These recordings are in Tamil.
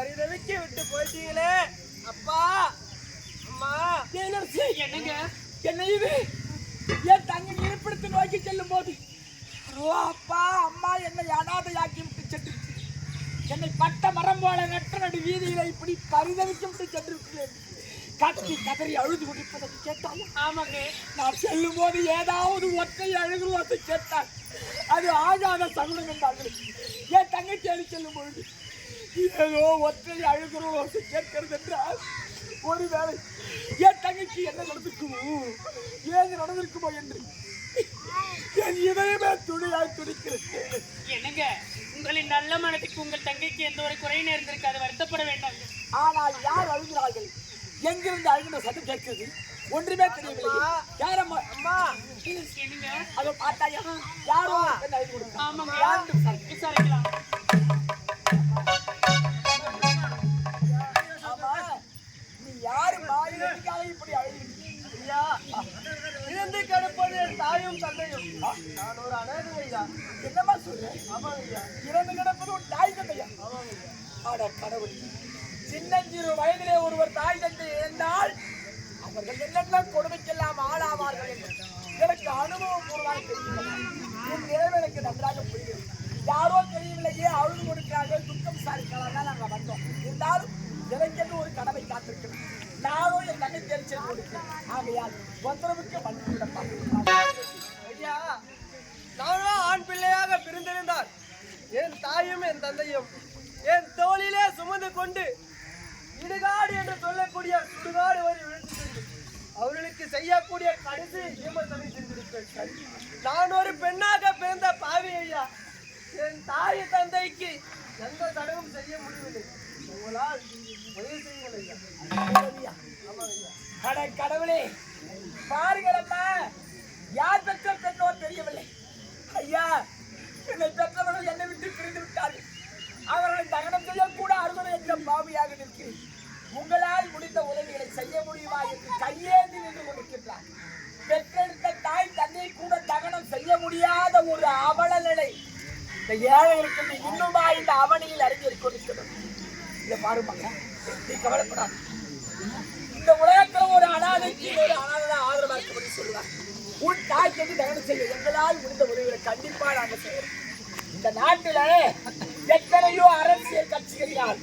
பரிதவிக்க விட்டு போயிட்டீங்களே அப்பா அம்மா. என்னங்க என்ன இது? என் தங்கை இருப்பிடத்தை நோக்கி செல்லும் போது அப்பா அம்மா என்னை அனாதையாக்கி விட்டு சென்று என்னை பட்ட மரம் போல நட்ட நடு வீதியில இப்படி பரிதவிக்க விட்டு சென்று கத்தி கதறி அழுது கொண்டிருப்பதை கேட்டாலும் ஆமாங்க, நான் செல்லும் போது ஏதாவது ஒற்றை அழுகுவதை கேட்டால் அது ஆகாத சகுனம் என்றார்கள். என் தங்கச்சி அழி செல்லும் பொழுது ஏதோ ஒற்றை அழுகுறோம் கேட்கிறது என்றால் ஒருவேளை என் தங்கச்சி என்ன நடந்திருக்குமோ ஏது நடந்திருக்குமோ என்று என் இதயமே துணியாய் துடிக்கிறது. என்னங்க உங்களின் நல்ல மனதுக்கு உங்கள் தங்கைக்கு எந்த ஒரு குறை நேர்ந்திருக்காது, வருத்தப்பட வேண்டாம். ஆனால் யார் அழுகிறார்கள், எங்கிருந்து அழுகிற சத்தம் கேட்கிறது ஒன்றுமே தெரியவில்லை. யாரம்மா அம்மா என்னங்க அதை பார்த்தாயா யாரோ ஆமாங்க விசாரிக்கலாம். யாரு மாயிரத்துக்காக இப்படி அழுகிறீங்க? இழந்து கிடப்பது என் தாயும் தந்தையும். நான் ஒரு அனாதையா. என்னமா சொல்றேன்? ஆமாங்க ஐயா. இறந்து கிடப்பது ஒரு தாய் தந்தையா? ஆட கடவுள், சின்னஞ்சிறு வயதிலே ஒருவர் தாய் தந்தை இழந்தால் அவர்கள் என்னென்ன கொடுமைக்கெல்லாம் ஆளாவார்கள் என்று எனக்கு அனுபவம் பூர்வமாக தெரியவில்லை. என் நிலைமை எனக்கு நன்றாக புரிகிறது. யாரோ தெரியவில்லையே அழுது கொடுக்கிறார்கள், துக்கம் விசாரிக்கலாம் தான் நாங்கள் வந்தோம். இருந்தாலும் எனக்கென்று ஒரு கடமை காத்திருக்கிறேன். நானும் என் தங்கை தெரிச்சல் கொடுக்கிறேன். ஆகையால் தொந்தரவுக்கு மன்னிப்பு ஐயா, நானும் ஆண் பிள்ளையாக பிரிந்திருந்தால் என் தாயும் என் தந்தையும் என் தோளிலே சுமந்து கொண்டு இடுகாடு என்று சொல்லக்கூடிய சுடுகாடு வரை விழுந்து சென்று அவர்களுக்கு செய்யக்கூடிய கடைசி ஈமத்தனை சென்றிருப்பேன். நான் ஒரு பெண்ணாக பிறந்த பாவி ஐயா. என் தாய் தந்தைக்கு எந்த தடவும் செய்ய முடியவில்லை. உங்களால் உதவி செய்யுங்கள் ஐயா. கடவுளே, பாருங்களம்மா, யார் பெற்ற பெண்ணோ தெரியவில்லை. ஐயா, என்னை பெற்றவர்கள் என்னை விட்டு பிரிந்து விட்டார்கள். அவர்களை தகனம் செய்யக்கூட அறுவடை என்ற பாவியாக நிற்கிறேன். உங்களால் முடிந்த உதவிகளை செய்ய முடியுமா என்று கையேந்தி நின்று கொண்டிருக்கிறார். பெற்றெடுத்த தாய் தந்தை கூட தகனம் செய்ய முடியாத ஒரு அவல நிலை இந்த ஏழைகளுக்கு இன்னுமா இந்த அவனியில் அறிஞர் கொண்டிருக்கிறது. இதை பாருமாங்க, நீ கவலைப்படாது. இந்த உலகத்துல ஒரு அனாதைக்கு ஒரு அனாதை ஆதரவாக இருக்கும்படி சொல்லுவார். உன் தாய் தந்தை தகனம் செய்ய எங்களால் முடிந்த உதவிகளை கண்டிப்பா நாங்கள் செய்யறோம். இந்த நாட்டில எத்தனையோ அரசியல் கட்சிகளினால்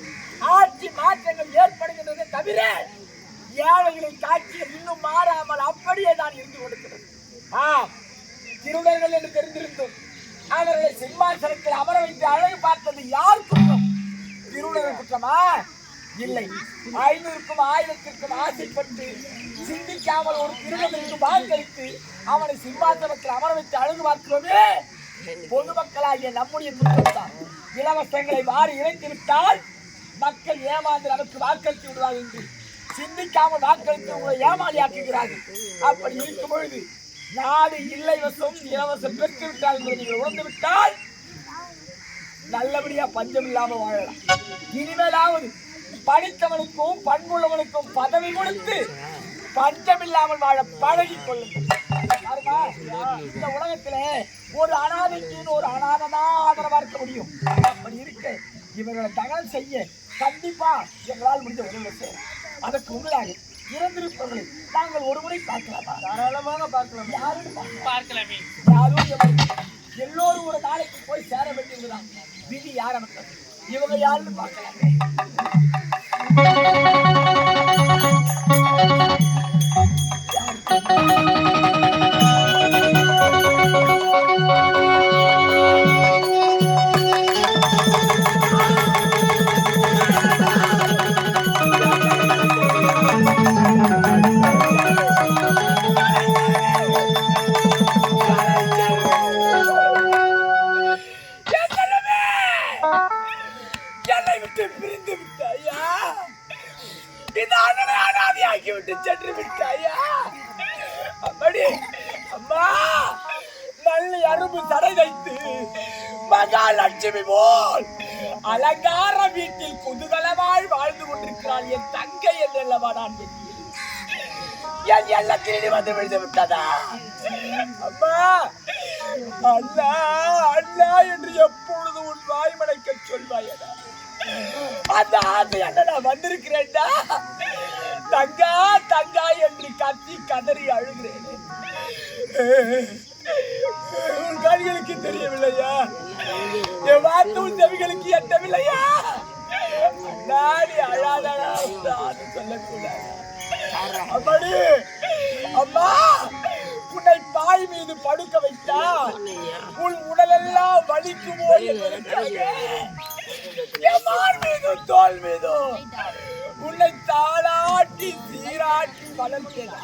ஆட்சி மாற்றங்கள் ஏற்படுகின்றதை தவிர ஏழைகளின் காட்சிகள் இன்னும் மாறாமல் அப்படியே தான் இருந்து கொடுக்கிறது. திருடர்கள் என்று தெரிந்திருந்தும் அவர்களை சிம்மாசனத்தில் அமர வைத்து அழகு பார்த்தது யார் குற்றம்? திருடர்கள் குற்றமா? இல்லை. 500க்கும் 1000க்கும் ஆசைப்பட்டு சிந்திக்காமல் ஒரு திருடனுக்கு வாக்களித்து அவனை சிம்மாசனத்தில் அமர வைத்து அழகு பார்க்கிறோமே, பொதுமக்களாகிய நம்முடைய குற்றம்தான். இலவசங்களை மாறி இணைத்துவிட்டால் மக்கள் ஏமாந்து நமக்கு வாக்களித்து விடுவார்கள் என்று சிந்திக்காமல் வாக்களித்து உங்களை ஏமாளியாக்குகிறார்கள். அப்படி இருக்கும் பொழுது நாடு இல்லை வசம் இலவசம் பெற்று விட்டால் என்று நீங்கள் உணர்ந்து விட்டால் நல்லபடியா பஞ்சம் இல்லாமல் வாழலாம். இனிமேலாவது படித்தவனுக்கும் பண்புள்ளவனுக்கும் பதவி கொடுத்து பஞ்சம் இல்லாமல் வாழ பழகிக் கொள்ளுங்கள். இந்த உலகத்துல ஒரு அனாதைக்கு ஒரு அனாதைதான் ஆதரவா இருக்க முடியும். அப்படி இருக்க இவர்களை தகவல் செய்ய கண்டிப்பா எங்களால் முடிஞ்ச உதவி செய்யும். அதற்கு முன்னதாக இறந்திருப்பவர்களை நாங்கள் ஒரு முறை பார்க்கலாமா? தாராளமாக பார்க்கலாம். யாரும் பார்க்கலாமே. யாரும் எல்லோரும் ஒரு நாளைக்கு போய் சேர வேண்டியதுதான். விதி யார் அமைத்தது? இவங்க யாருன்னு பார்க்கலாமே. என்னை விட்டு பிரிந்து விட்டாயா? இந்த அண்ணனை அனாதையாக்கி விட்டு சென்று விட்டாயா? அப்படி அம்மா நல்ல அரும்பு தடை வைத்து மகாலட்சுமி போல் அலங்கார வீட்டில் குதூகலமாய் வாழ்ந்து கொண்டிருக்கிறாள் என் தங்கை என்றல்லவா நான் என் எல்லாம் திருடி வந்து விழுந்து விட்டதா? அம்மா அண்ணா அண்ணா என்று எப்பொழுது உன் வாய்மடைக்க சொல்வாயடா? அந்த ஆசையால நான் வந்திருக்கிறேன்டா. தங்கா தங்கா என்று கத்தி கதறி அழுகிறேன். உன் கண்களுக்கு தெரியவில்லையா? என் வார்த்தை உன் செவிகளுக்கு எட்டவில்லையா? நாடி அழாதடா சொல்லக்கூடாது. அம்மாடி, அம்மா, உன்னை பாய் மீது படுக்க வைத்தால் உன் உடலெல்லாம் வலிக்குமோ என்பதற்காக என் மார் மீதும் தோல் மீதும் உன்னை தாளாட்டி சீராட்டி வளர்த்தேனா?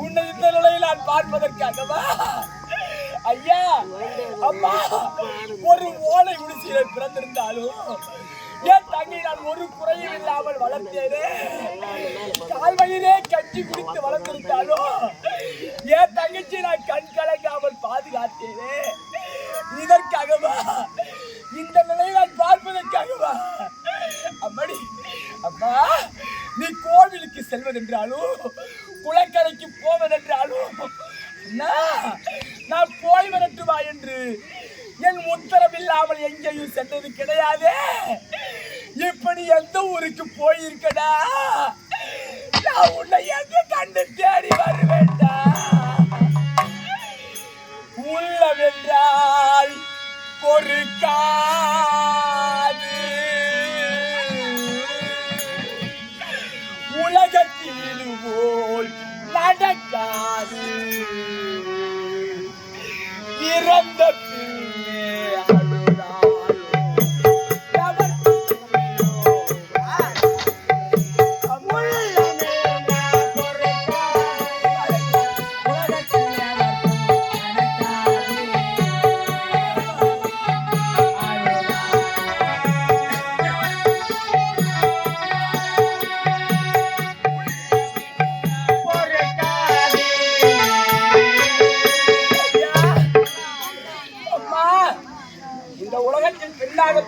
உன்னை இந்த நிலையில் நான் பார்ப்பதற்காகவா? ஐயா, அம்மா, ஒரு ஓலை குடிசையில பிறந்திருந்தாலும் என் தங்கை நான் ஒரு குறையும் இல்லாமல் வளர்த்தேனே. கால்வழியிலே கட்டி குடித்து வளர்ந்திருந்தாலும் என் தங்கச்சி நான் கண் கலங்காமல் பாதுகாத்தேனே. இதற்காகவா? இந்த நிலையை நான் பார்ப்பதற்காகவா? அம்மடி, அம்மா, நீ கோவிலுக்கு செல்வதென்றாலும் குளக்கரைக்கு போவதென்றாலும் நான் போய் வரட்டுமா என்று என் உத்தரவில்லாமல் எங்கேயும் சென்றது கிடையாது. இப்படி எந்த ஊருக்கு போயிருக்கடா? நான் உன்னை எங்க கண்டு தேடி வருவேண்டா? உள்ளவென்றால் பொறுக்காது, உலகத்தில் போல் நடக்காது. இறந்த பின்னே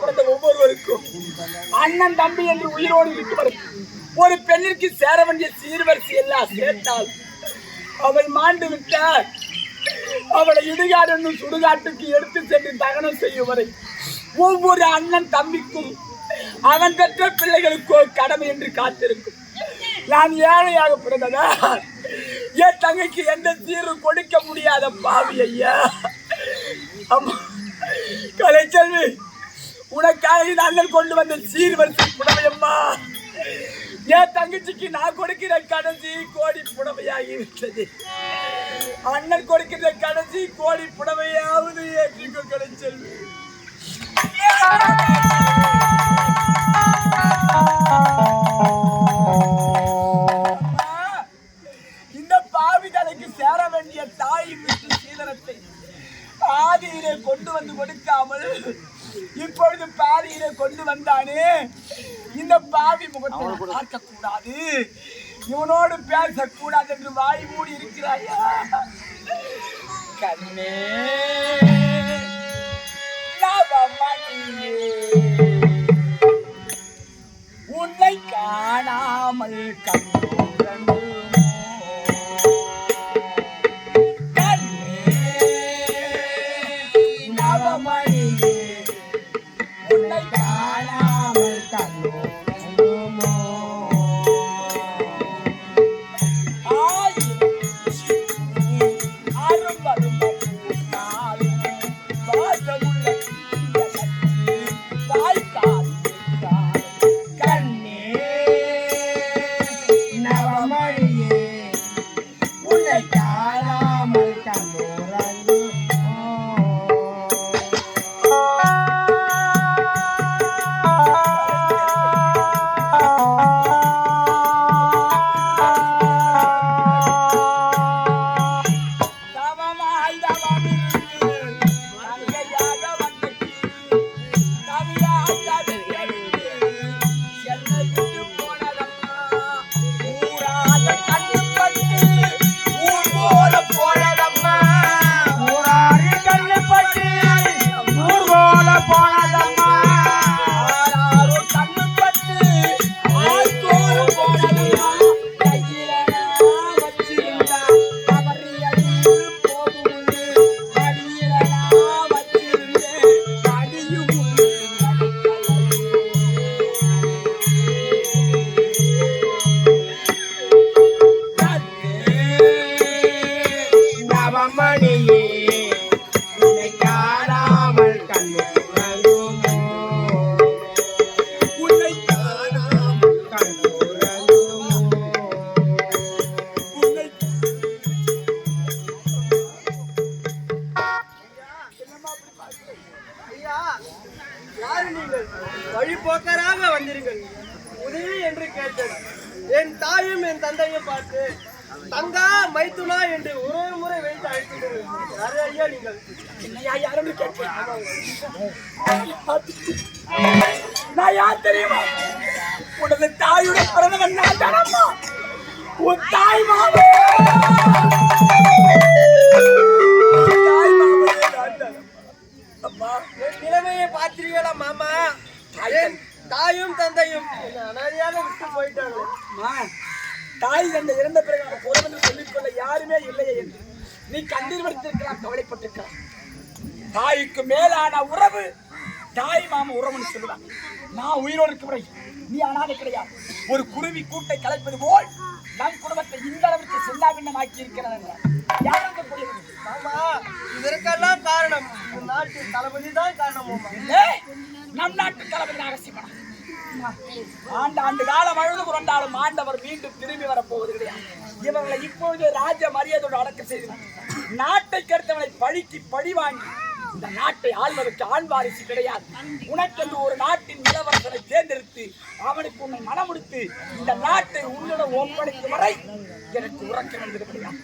பிறந்த ஒவ்வொருவருக்கும் அண்ணன் தம்பி என்று உயிரோடு இருக்கிறவர் ஒரு பெண்ணிற்கு சேர வேண்டிய சீர்வரிசை எல்லாம் சேர்த்தால் அவள் மாண்டு விட்டார். அவளை இடுகாடு என்னும் சுடுகாட்டுக்கு எடுத்து சென்று தகனம் செய்யும் வரை ஒவ்வொரு அண்ணன் தம்பிக்கும் அவன் பெற்ற பிள்ளைகளுக்கோ கடமை என்று காத்திருக்கும். நான் ஏழையாக பிறந்ததா என் தங்கைக்கு எந்த சீரும் கொடுக்க முடியாத பாவி ஐயா. அம்மா கலைச்செல்வி, உனக்காக அண்ணன் கொண்டு வந்த சீர்வரிசை புடவையம்மா என் தங்கச்சிக்கு நான் கொடுக்கிற கடைசி கோடி புடவையாகி விட்டது. அண்ணன் கொடுக்கிற கடைசி கோடி புடவையாவது ஏற்றிக்கோ கலைச்செல்வி. இந்த பாவி தலைக்கு சேர வேண்டிய தாய் வீட்டு சீதனத்தை பாதியிலே கொண்டு வந்து கொடுக்காமல் இப்பொழுது பாதியிலே கொண்டு வந்தானே, இந்த பாவி முகத்தை பார்க்க கூடாது, இவனோடு பேசக்கூடாது என்று வாய் மூடி இருக்கிறாயா? கண்ணே உன்னை காணாமல் கண்ணோரண்டோ Navamari மணியே உன்னை காணாமல் கண்ணுறங்குமோ உன்னை காணாமல் கண்ணுறங்குமோ உன்னை ஐயா, யாரு நீங்கள்? வழிபோக்கராக வந்தீர்கள். உதவி என்று கேட்டேன். என் தாயும் என் தந்தையும் பார்த்து தங்கா மைத்துனா என்று ஒரு முறை வைத்து அழைத்தீர்கள். யாரு ஐயா நீங்கள்? என்னையா யாருன்னு கேட்கிறேன். நான் யார் தெரியுமா? உனது தாயுடைய பிறந்தவன் நான் தானம்மா. உன் தாய் மாமே. தாய் மாமே நான் தானம்மா. அம்மா என் நிலைமையை பார்த்தீர்களா மாமா? என் தாயும் தந்தையும் என்னை அனாதையாக விட்டு போயிட்டாங்க. அம்மா, தாய் தந்தை இறந்த பிறகு நமக்கு உறவென்று சொல்லிக்கொள்ள யாருமே இல்லையே என்று நீ கண்ணீர் வடித்திருக்கலாம், கவலைப்பட்டிருக்கலாம். தாய்க்கு மேலான உறவு தாய் மாம உறவுன்னு சொல்லுவாங்க. நான் உயிரோடு இருக்கிற நீ அனாதை கிடையாது. ஒரு குருவி கூட்டை கலைப்பது போல் நம் குடும்பத்தை இந்த அளவிற்கு சின்னாபின்னமாக்கி இருக்கிறது. யாருக்கு புரியுது? மாமா, இதற்கெல்லாம் காரணம் இந்த நாட்டின் தளபதி தான் காரணம் மாமா. ஏய், நம் நாட்டு தளபதி ரகசியமான ஆண்டு காலம் அழுது புரண்டாலும் ஆண்டவர் மீண்டும் திரும்பி வரப்போவது கிடையாது. இவர்களை இப்பொழுது ராஜ மரியாதையோடு அடக்கம் செய்து நாட்டை கருத்தவனை பழிக்கு பழி வாங்கி இந்த நாட்டை ஆள்வதற்கு ஆழ்வாரிசு கிடையாது. உனக்கென்று ஒரு நாட்டின் இளவரசனை தேர்ந்தெடுத்து அவனுக்கு உன்னை மனமுடித்து இந்த நாட்டை உன்னிடம் ஒப்படைக்கும் வரை எனக்கு உறக்கம் என்பது கிடையாது.